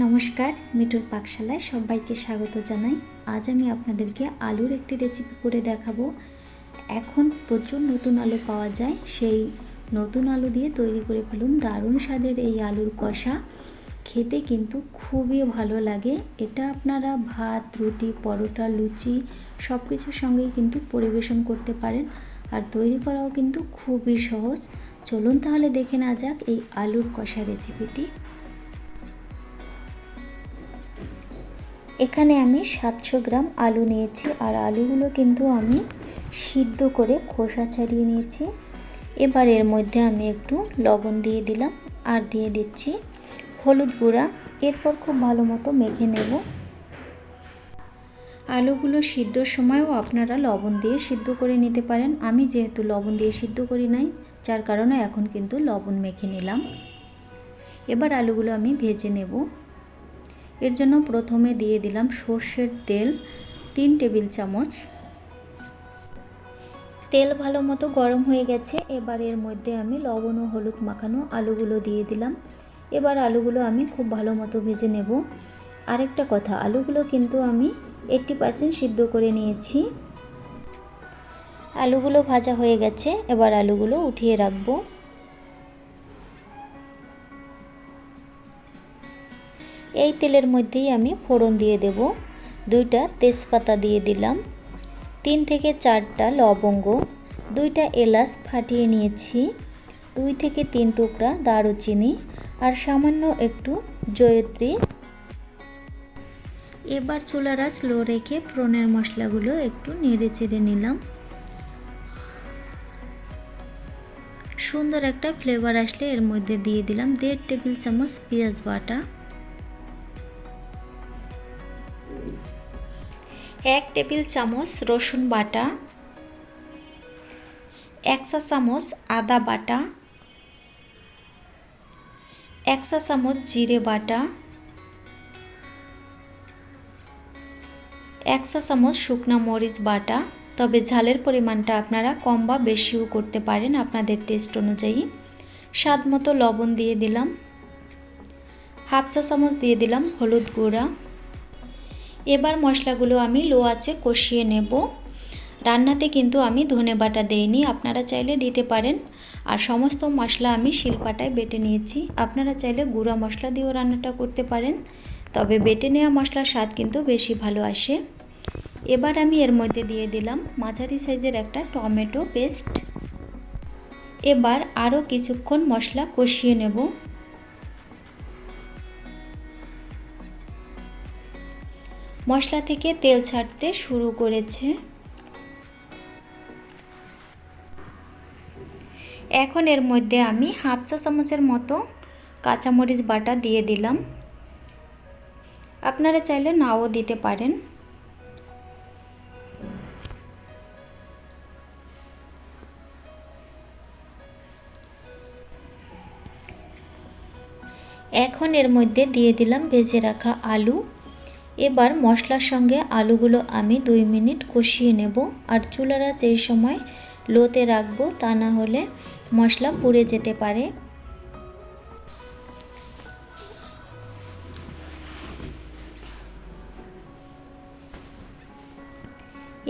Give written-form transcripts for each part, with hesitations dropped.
নমস্কার, মিঠুর পাকশালায় সবাইকে স্বাগত জানাই। আজ আমি আপনাদেরকে আলুর একটি রেসিপি করে দেখাবো। এখন প্রচুর নতুন আলু পাওয়া যায়, সেই নতুন আলু দিয়ে তৈরি করে ফেলুন দারুণ স্বাদের এই আলুর কষা। খেতে কিন্তু খুবই ভালো লাগে। এটা আপনারা ভাত, রুটি, পরোটা, লুচি সব কিছুর সঙ্গেই কিন্তু পরিবেশন করতে পারেন, আর তৈরি করাও কিন্তু খুবই সহজ। চলুন তাহলে দেখে নেওয়া যাক এই আলুর কষা রেসিপিটি। এখানে আমি 700 গ্রাম আলু নিয়েছি, আর আলুগুলো কিন্তু আমি সিদ্ধ করে খোসা ছাড়িয়ে নিয়েছি। এবার এর মধ্যে আমি একটু লবণ দিয়ে দিলাম আর দিয়ে দিচ্ছি হলুদ গুঁড়া। এরপর খুব ভালো মতো মেখে নেব। আলুগুলো সিদ্ধর সময়ও আপনারা লবণ দিয়ে সিদ্ধ করে নিতে পারেন। আমি যেহেতু লবণ দিয়ে সিদ্ধ করি নাই, যার কারণে এখন কিন্তু লবণ মেখে নিলাম। এবার আলুগুলো আমি ভেজে নেব। এর জন্য প্রথমে দিয়ে দিলাম সর্ষের তেল 3 টেবিল চামচ। তেল ভালো মতো গরম হয়ে গেছে। এবার এর মধ্যে আমি লবণ ও হলুদ মাখানো আলুগুলো দিয়ে দিলাম। এবার আলুগুলো আমি খুব ভালো মতো ভেজে নেব। আরেকটা কথা, আলুগুলো কিন্তু আমি 80% সিদ্ধ করে নিয়েছি। আলুগুলো ভাজা হয়ে গেছে, এবার আলুগুলো উঠিয়ে রাখবো। এই তেলের মধ্যেই আমি ফোড়ন দিয়ে দেব। 2টা তেজপাতা দিয়ে দিলাম, 3 থেকে 4টা লবঙ্গ, 2টা এলাচ ফাটিয়ে নিয়েছি, 2 থেকে 3 টুকরা দারুচিনি আর সামান্য একটু জয়িত্রী। এবার চুলাটা স্লো রেখে ফোড়নের মশলাগুলো একটু নেড়ে চেড়ে নিলাম। সুন্দর একটা ফ্লেভার আসলে এর মধ্যে দিয়ে দিলাম 1.5 টেবিল চামচ পেঁয়াজ বাটা, 1 টেবিল চামচ রসুন বাটা, 1 চা চামচ আদা বাটা, 1 চা চামচ জিরে বাটা, 1 চা চামচ শুকনা মরিচ বাটা। তবে ঝালের পরিমাণটা আপনারা কম বা বেশিও করতে পারেন আপনাদের টেস্ট অনুযায়ী। স্বাদ মতো লবণ দিয়ে দিলাম, 1/2 চা চামচ দিয়ে দিলাম হলুদ গুঁড়া। এবার মশলাগুলো আমি লো আঁচে কষিয়ে নেব। রান্নাতে কিন্তু আমি ধনে বাটা দেইনি, আপনারা চাইলে দিতে পারেন। আর সমস্ত মশলা আমি শিলপাটায় বেটে নিয়েছি। আপনারা চাইলে গুঁড়া মশলা দিয়েও রান্নাটা করতে পারেন, তবে বেটে নেওয়া মশলার স্বাদ কিন্তু বেশি ভালো আসে। এবার আমি এর মধ্যে দিয়ে দিলাম মাঝারি সাইজের একটা টমেটো পেস্ট। এবার আরও কিছুক্ষণ মশলা কষিয়ে নেব। মশলা থেকে তেল ছাড়তে শুরু করেছে। এখন এর মধ্যে আমি 1/2 চা চামচের মতো কাঁচামরিচ বাটা দিয়ে দিলাম। আপনারা চাইলে নাও দিতে পারেন। এখন এর মধ্যে দিয়ে দিলাম ভেজে রাখা আলু। এবার মশলার সঙ্গে আলুগুলো আমি 2 মিনিট কষিয়ে নেব, আর চুলার আঁচ এই সময় লোতে রাখবো, তা না হলে মশলা পুড়ে যেতে পারে।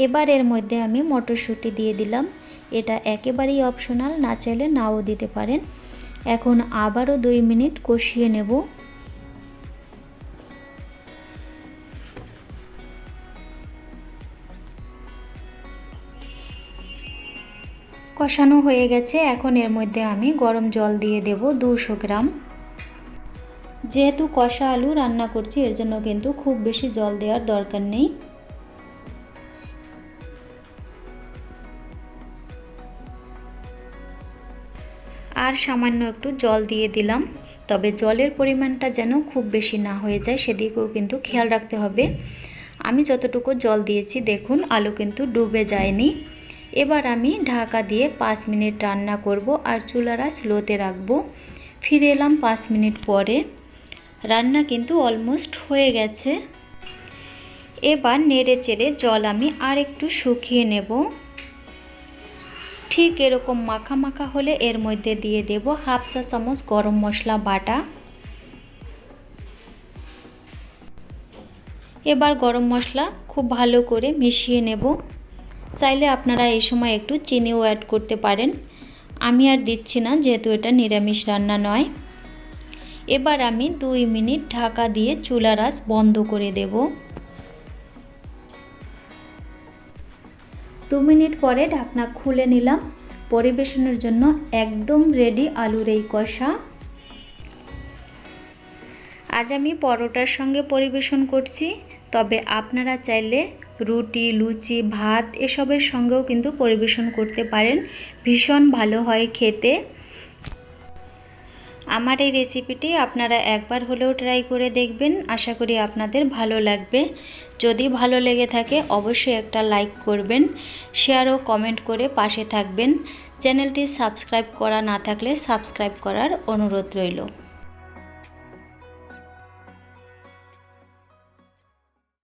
এবার এর মধ্যে আমি মটরশুঁটি দিয়ে দিলাম। এটা একেবারেই অপশনাল, না চাইলে নাও দিতে পারেন। এখন আবারও 2 মিনিট কষিয়ে নেব। কষানো হয়ে গেছে। এখন এর মধ্যে আমি গরম জল দিয়ে দেব 200 গ্রাম। যেহেতু কষা আলু রান্না করছি, এর জন্য কিন্তু খুব বেশি জল দেওয়ার দরকার নেই। আর সামান্য একটু জল দিয়ে দিলাম, তবে জলের পরিমাণটা যেন খুব বেশি না হয়ে যায়, সেদিকেও কিন্তু খেয়াল রাখতে হবে। আমি যতটুকু জল দিয়েছি দেখুন, আলু কিন্তু ডুবে যায়নি। এবার আমি ঢাকা দিয়ে 5 মিনিট রান্না করব, আর চুলাটা স্লোতে রাখব। ফিরে এলাম 5 মিনিট পরে। রান্না কিন্তু অলমোস্ট হয়ে গেছে। এবার নেড়ে চেড়ে জল আমি আর একটু শুকিয়ে নেব। ঠিক এরকম মাখা মাখা হলে এর মধ্যে দিয়ে দেব 1/2 চা চামচ গরম মশলা বাটা, এবার গরম মশলা খুব ভালো করে মিশিয়ে নেব। চাইলে আপনারা এই সময় একটু চিনিও অ্যাড করতে পারেন, আমি আর দিচ্ছি না যেহেতু এটা নিরামিষ রান্না নয়। এবার আমি 2 মিনিট ঢাকা দিয়ে চুলার আঁচ বন্ধ করে দেব। 2 মিনিট পরে ঢাকনা খুলে নিলাম। পরিবেশনের জন্য একদম রেডি আলুর এই কষা। আজ আমি পরোটার সঙ্গে পরিবেশন করছি, তবে আপনারা চাইলে রুটি, লুচি, ভাত এসবের সঙ্গেও কিন্তু পরিবেশন করতে পারেন। ভীষণ ভালো হয় খেতে। আমার এই রেসিপিটি আপনারা একবার হলেও ট্রাই করে দেখবেন, আশা করি আপনাদের ভালো লাগবে। যদি ভালো লেগে থাকে অবশ্যই একটা লাইক করবেন, শেয়ার ও কমেন্ট করে পাশে থাকবেন। চ্যানেলটি সাবস্ক্রাইব করা না থাকলে সাবস্ক্রাইব করার অনুরোধ রইল।